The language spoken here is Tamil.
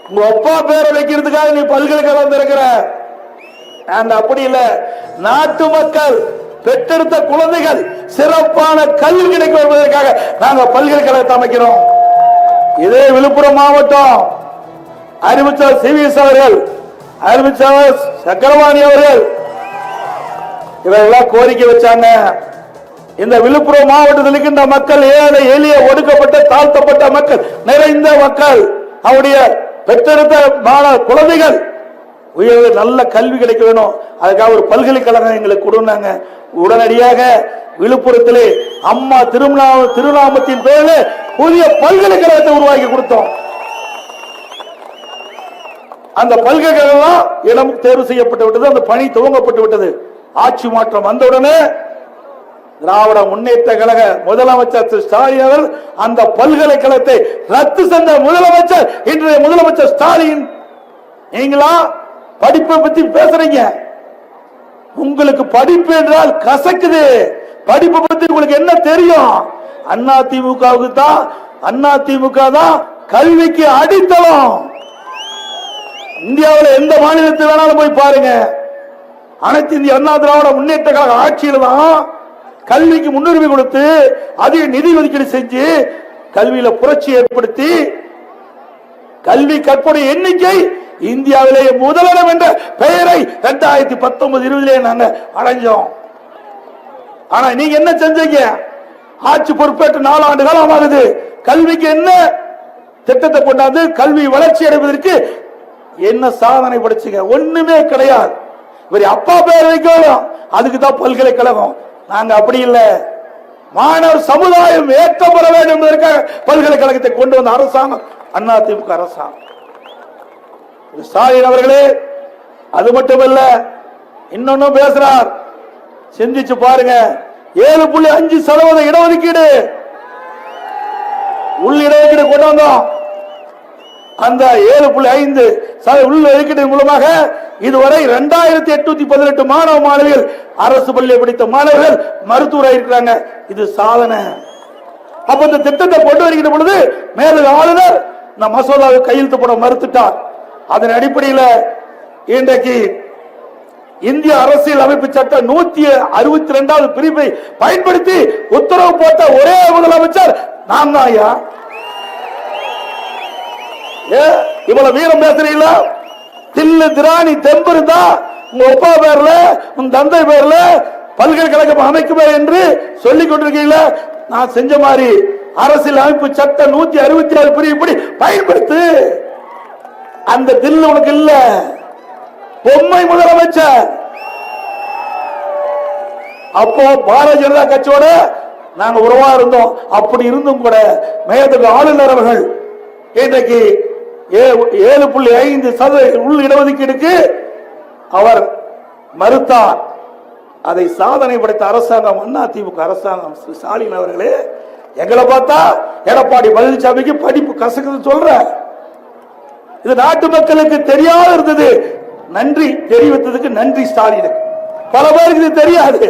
உங்க அப்பா பேரை வைக்கிறதுக்காக நீ பல்கலைக்கழகம் திறக்கிற. நாங்க அப்படி இல்ல. நாட்டு மக்கள் பெற்றெடுத்த குழந்தைகள் சிறப்பான கல்வி கிடைக்க வருவதற்காக நாங்க பல்கலைக்கழகத்தை அமைக்கிறோம். இதே விழுப்புரம் மாவட்டம் அறிவிச்சார் சிவிஎஸ் அவர்கள், அறிவிச்சார் சக்கரவாணி அவர்கள் இவரெல்லாம் கோரிக்கை வச்சாங்க. இந்த விழுப்புரம் மாவட்டத்தில் இருக்கின்ற மக்கள் ஏழை எளிய ஒடுக்கப்பட்ட தாழ்த்தப்பட்ட மக்கள் நிறைந்த மக்கள், அவருடைய பெற்றெடுத்த குழந்தைகள் உயர்வு நல்ல கல்வி கிடைக்க வேணும். அதுக்காக ஒரு பல்கலைக்கழகம் எங்களுக்கு கொடுனாங்க. உடனடியாக விழுப்புரத்திலே அம்மா திருநாமத்தின் பேரில் புதிய பல்கலைக்கழகத்தை உருவாக்கி கொடுத்தோம். அந்த பல்கலைக்கழகம் இடம் தேர்வு செய்யப்பட்டு விட்டது. அந்த பணி துவங்கப்பட்டு விட்டது. ஆட்சி மாற்றம் வந்தவுடனே திராவிட முன்னேற்ற கழக முதலமைச்சர் திரு ஸ்டாலின் அவர்கள் அந்த பல்கலைக்கழகத்தை ரத்து சென்ற முதலமைச்சர் இன்றைய முதலமைச்சர் ஸ்டாலின். நீங்களா படிப்பை பத்தி பேசுறீங்க, உங்களுக்கு படிப்பு என்றால் கசக்குது. படிப்பை பத்தி உங்களுக்கு என்ன தெரியும்? அதிமுகவுக்கு தான், அதிமுக தான் கல்விக்கு அடித்தளம். இந்தியாவில் எந்த மாநிலத்தில் வேணாலும் போய் பாருங்க, அனைத்து இந்திய அண்ணா திராவிட முன்னேற்ற கழக ஆட்சியில் தான் கல்விக்கு முன்னுரிமை கொடுத்து அதிக நிதி ஒதுக்கீடு செஞ்சு கல்வியில புரட்சி ஏற்படுத்தி கல்வி கற்பனை எண்ணிக்கை இந்தியாவிலேயே முதலிடம் என்ற பெயரை 2019-20 நாங்க அடைஞ்சோம். ஆனா நீங்க என்ன செஞ்சீங்க? ஆட்சி பொறுப்பேற்று 4 ஆண்டு காலம் ஆகுது. கல்விக்கு என்ன திட்டத்தை கொண்டாந்து கல்வி வளர்ச்சி அடைவதற்கு என்ன சாதனை படைச்சீங்க? ஒண்ணுமே கிடையாது. அப்பா பேர் வைக்கணும், அதுக்கு தான் பல்கலைக்கழகம். நாங்க அப்படி இல்லை. மாணவர் சமுதாயம் ஏற்றப்பட வேண்டும் என்பதற்காக பல்கலைக்கழகத்தை கொண்டு வந்த அரசாங்கம் அதிமுக அரசாங்கம். ஸ்டாலின் அவர்களே அது மட்டுமல்ல, இன்னொன்னும் பேசுறார், சிந்திச்சு பாருங்க. 7.5% இடஒதுக்கீடு, உள் இடஒதுக்கீடு கொண்டு வந்தோம். அந்த 7.5% உள் ஒதுக்கீடு மூலமாக இதுவரை 2818 மாணவ மாணவிகள், அரசு பள்ளியை படித்த மாணவர்கள் மருத்துவராக இருக்கிறாங்க. இது சாதனை. அப்ப இந்த திட்டத்தை கொண்டு வருகின்ற பொழுது மேலும் ஆளுநர் இந்த மசோதாவை கையெழுத்து போட மறுத்துட்டார். அதன் அடிப்படையில் இன்றைக்கு இந்திய அரசியல் அமைப்பு சட்டம் 162வது பிரிவை பயன்படுத்தி உத்தரவு போட்ட ஒரே முதலமைச்சர் நான் தான். ஐயா இவ்வளவு வீரம் பேசுறீங்களா? தில்லு திராணி தெம்பு இருந்தா உங்க அப்பா பேர்ல உங்க தந்தை பேர்ல பல்கலைக்கழகம் அமைக்குமே என்று சொல்லிக் கொண்டிருக்கீங்களா? நான் செஞ்ச மாதிரி அரசியல் அமைப்பு சட்டம் 166 பிரிவுப்படி பயன்படுத்து. அந்த தில்லு உனக்கு இல்ல. பொம்மை முதலமைச்சர். அப்போ பாரதிய ஜனதா கட்சியோட நாங்க உறவா இருந்தோம். அப்படி இருந்தும் கூட மேதகு ஆளுநர் அவர்கள் இன்றைக்கு 7.5% உள் இடஒதுக்கீடுக்கு அவர் மறுத்தார். அதை சாதனை படைத்த அரசாங்கம் அதிமுக அரசாங்கம். ஸ்டாலின் அவர்களே, எங்களை பார்த்தா எடப்பாடி பழனிசாமிக்கு படிப்பு கசக்குது சொல்ற. இது நாட்டு மக்களுக்கு தெரியாத இருந்தது. நன்றி தெரிவித்ததுக்கு நன்றி ஸ்டாலினுக்கு. பல பேருக்கு இது தெரியாது.